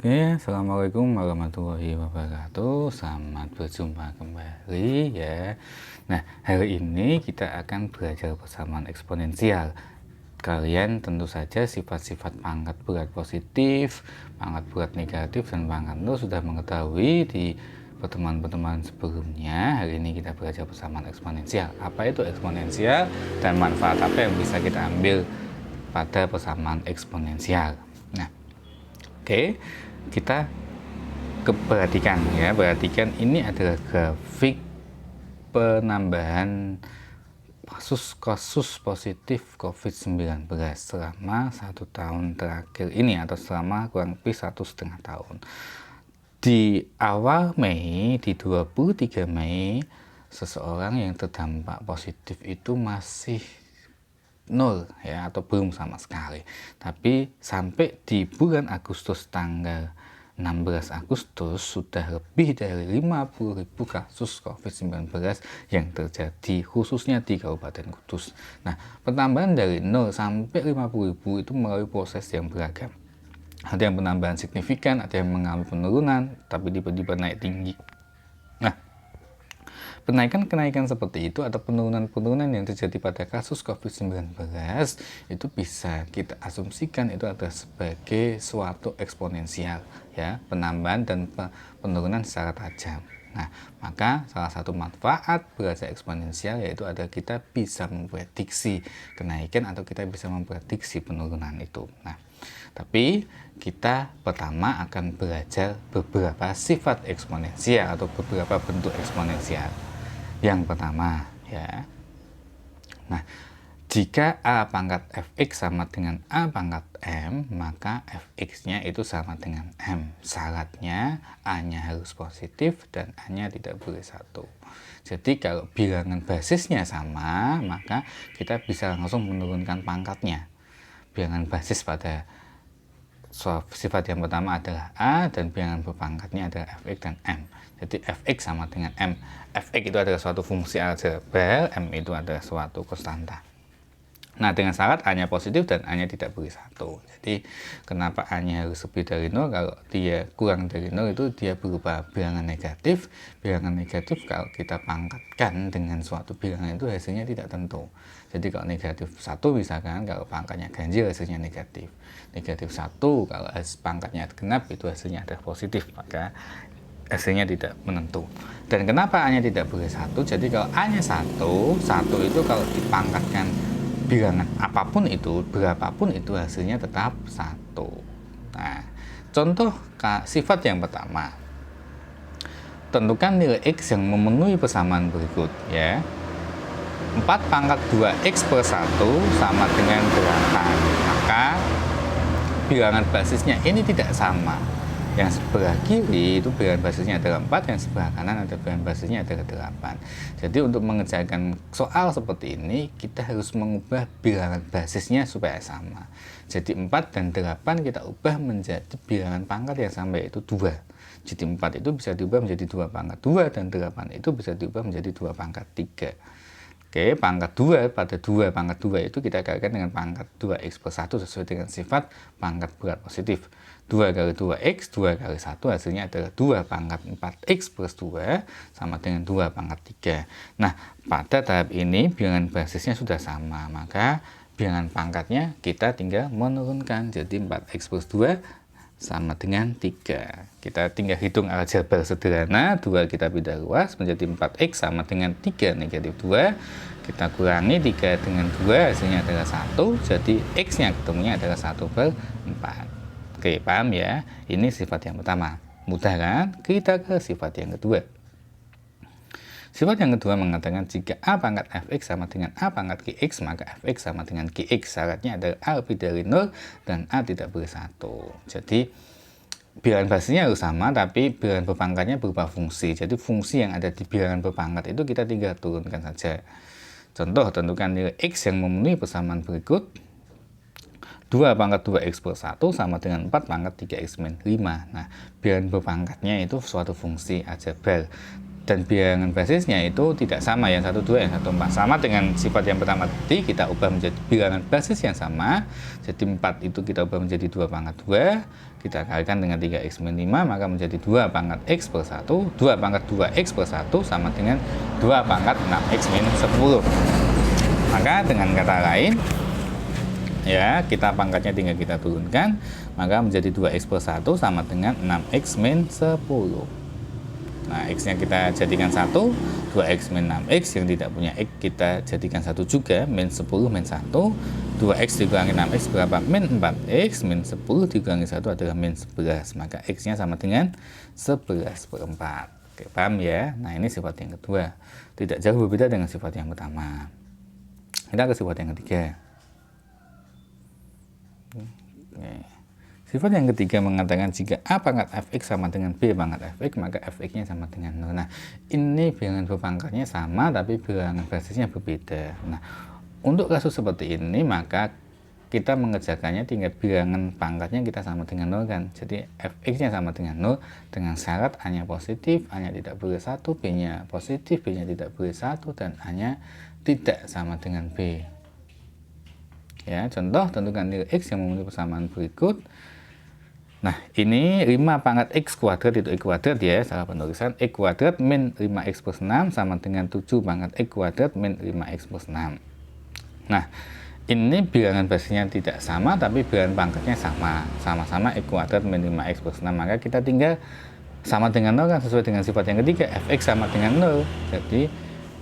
Oke, assalamualaikum warahmatullahi wabarakatuh. Selamat berjumpa kembali ya. Nah, hari ini kita akan belajar persamaan eksponensial. Kalian tentu saja sifat-sifat pangkat berat positif, pangkat berat negatif, dan pangkat nol sudah mengetahui di pertemuan-pertemuan sebelumnya. Hari ini kita belajar persamaan eksponensial. Apa itu eksponensial dan manfaat apa yang bisa kita ambil pada persamaan eksponensial. Nah, oke, kita perhatikan ya, perhatikan ini adalah grafik penambahan kasus positif COVID-19 selama 1 tahun terakhir ini atau selama kurang lebih 1,5 tahun. Di awal Mei, di 23 Mei, seseorang yang terdampak positif itu masih nol ya, atau belum sama sekali. Tapi sampai di bulan Agustus, tanggal 16 Agustus sudah lebih dari 50.000 kasus COVID-19 yang terjadi khususnya di Kabupaten Kudus. Nah, penambahan dari 0 sampai 50.000 itu melalui proses yang beragam. Ada yang penambahan signifikan, ada yang mengalami penurunan, tapi tiba-tiba naik tinggi. Nah, kenaikan-kenaikan seperti itu atau penurunan-penurunan yang terjadi pada kasus COVID-19 itu bisa kita asumsikan itu adalah sebagai suatu eksponensial ya, penambahan dan penurunan secara tajam. Nah, maka salah satu manfaat belajar eksponensial yaitu adalah kita bisa memprediksi kenaikan atau kita bisa memprediksi penurunan itu. Nah, tapi kita pertama akan belajar beberapa sifat eksponensial atau beberapa bentuk eksponensial. Yang pertama ya. Nah, jika A pangkat fx sama dengan A pangkat M, maka fx-nya itu sama dengan M. Syaratnya A-nya harus positif dan A-nya tidak boleh 1. Jadi kalau bilangan basisnya sama, maka kita bisa langsung menurunkan pangkatnya. Bilangan basis pada sifat yang pertama adalah A dan bilangan berpangkatnya adalah fx dan M. Jadi fx sama dengan M. Fx itu adalah suatu fungsi aljabar, M itu adalah suatu konstanta. Nah, dengan syarat A-nya positif dan A-nya tidak boleh 1. Jadi, kenapa A-nya harus lebih dari 0? Kalau dia kurang dari 0 itu dia berupa bilangan negatif. Bilangan negatif kalau kita pangkatkan dengan suatu bilangan itu hasilnya tidak tentu. Jadi, kalau negatif 1 misalkan, kalau pangkatnya ganjil hasilnya negatif. Negatif 1 kalau pangkatnya genap itu hasilnya adalah positif, maka hasilnya tidak menentu. Dan kenapa A-nya tidak boleh 1? Jadi, kalau A-nya 1 itu kalau dipangkatkan bilangan apapun itu, berapapun itu hasilnya tetap 1. Nah, contoh sifat yang pertama. Tentukan nilai X yang memenuhi persamaan berikut ya. 4 pangkat 2X per 1 sama dengan 8. Maka bilangan basisnya ini tidak sama. Yang sebelah kiri itu bilangan basisnya adalah 4, yang sebelah kanan ada bilangan basisnya adalah 8. Jadi untuk mengerjakan soal seperti ini, kita harus mengubah bilangan basisnya supaya sama. Jadi 4 dan 8 kita ubah menjadi bilangan pangkat yang sama, yaitu 2. Jadi 4 itu bisa diubah menjadi 2 pangkat 2, dan 8 itu bisa diubah menjadi 2 pangkat 3. Oke, pangkat 2 pada 2 pangkat 2 itu kita kalikan dengan pangkat 2x per 1 sesuai dengan sifat pangkat berat positif. 2 kali 2x, 2 kali 1 hasilnya adalah 2 pangkat 4x plus 2 sama dengan 2 pangkat 3. Nah, pada tahap ini bilangan basisnya sudah sama, maka bilangan pangkatnya kita tinggal menurunkan. Jadi 4x plus 2 sama dengan 3. Kita tinggal hitung aljabar sederhana, 2 kita pindah luas menjadi 4x sama dengan 3 negatif 2. Kita kurangi 3 dengan 2, hasilnya adalah 1. Jadi x-nya ketemunya adalah 1 per 4. Oke, paham ya? Ini sifat yang pertama. Mudah kan? Kita ke sifat yang kedua. Sifat yang kedua mengatakan jika A pangkat fx sama dengan A pangkat gx, maka fx sama dengan gx. Syaratnya adalah A lebih dari 0 dan A tidak boleh 1. Jadi, bilangan basisnya harus sama, tapi bilangan berpangkatnya berupa fungsi. Jadi, fungsi yang ada di bilangan berpangkat itu kita tinggal turunkan saja. Contoh, tentukan nilai x yang memenuhi persamaan berikut. 2 pangkat 2x per 1 sama dengan 4 pangkat 3x min 5. Nah, bilangan berpangkatnya itu suatu fungsi aljabar. dan bilangan basisnya itu tidak sama, yang 1, 2, yang 1, 4. Sama dengan sifat yang pertama tadi, kita ubah menjadi bilangan basis yang sama. Jadi 4 itu kita ubah menjadi 2 pangkat 2, kita kalikan dengan 3x min 5, maka menjadi 2 pangkat x per 1. 2 pangkat 2x per 1 sama dengan 2 pangkat 6x min 10. Maka dengan kata lain, ya, kita pangkatnya tinggal kita turunkan, maka menjadi 2x per 1 sama dengan 6x min 10. Nah, x-nya kita jadikan 1, 2x min 6x, yang tidak punya x kita jadikan 1 juga, min 10 min 1, 2x dikurangi 6x berapa? Min 4x, min 10 dikurangi 1 adalah min 11, maka x-nya sama dengan 11 per 4. Oke, paham ya? Nah, ini sifat yang kedua, tidak jauh berbeda dengan sifat yang pertama. Kita ke sifat yang ketiga. Oke. Sifat yang ketiga mengatakan jika A pangkat fx sama dengan B pangkat fx, maka fx-nya sama dengan 0. Nah, ini bilangan berpangkatnya sama, tapi bilangan basisnya berbeda. Nah, untuk kasus seperti ini, maka kita mengerjakannya tinggal bilangan pangkatnya kita sama dengan 0 kan. Jadi, fx-nya sama dengan 0, dengan syarat A-nya positif, A-nya tidak boleh 1, B-nya positif, B-nya tidak boleh 1, dan A-nya tidak sama dengan B. Ya, contoh, tentukan nilai x yang memenuhi persamaan berikut. Nah, ini 5 pangkat x kuadrat itu x kuadrat ya, salah penulisan. X kuadrat min 5x plus 6 sama dengan 7 pangkat x kuadrat min 5x plus 6. Nah, ini bilangan basisnya tidak sama, tapi bilangan pangkatnya sama. Sama-sama x kuadrat min 5x plus 6. Maka kita tinggal sama dengan 0 kan, sesuai dengan sifat yang ketiga, fx sama dengan 0. Jadi,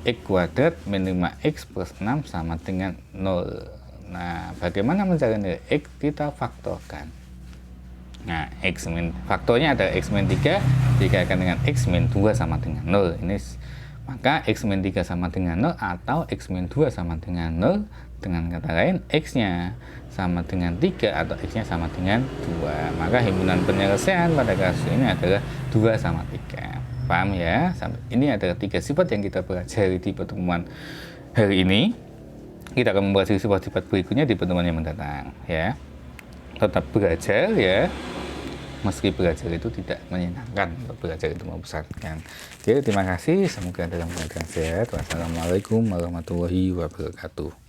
x kuadrat min 5x plus 6 sama dengan 0. Nah, bagaimana mencari nilai x? Kita faktorkan. Nah, x min faktornya ada x min 3 dikalikan dengan x min 2 sama dengan 0. Ini maka x min 3 sama dengan 0 atau x min 2 sama dengan 0. Dengan kata lain, x-nya sama dengan 3 atau x-nya sama dengan 2. Maka himpunan penyelesaian pada kasus ini adalah 2 sama 3. Paham ya? Ini adalah 3 sifat yang kita pelajari di pertemuan hari ini. Kita akan membahas sifat-sifat berikutnya di pertemuan yang mendatang ya. Tetap belajar ya, meski belajar itu tidak menyenangkan, untuk belajar itu membesarkan. Oke, terima kasih, semoga dalam keadaan sehat. Wassalamualaikum warahmatullahi wabarakatuh.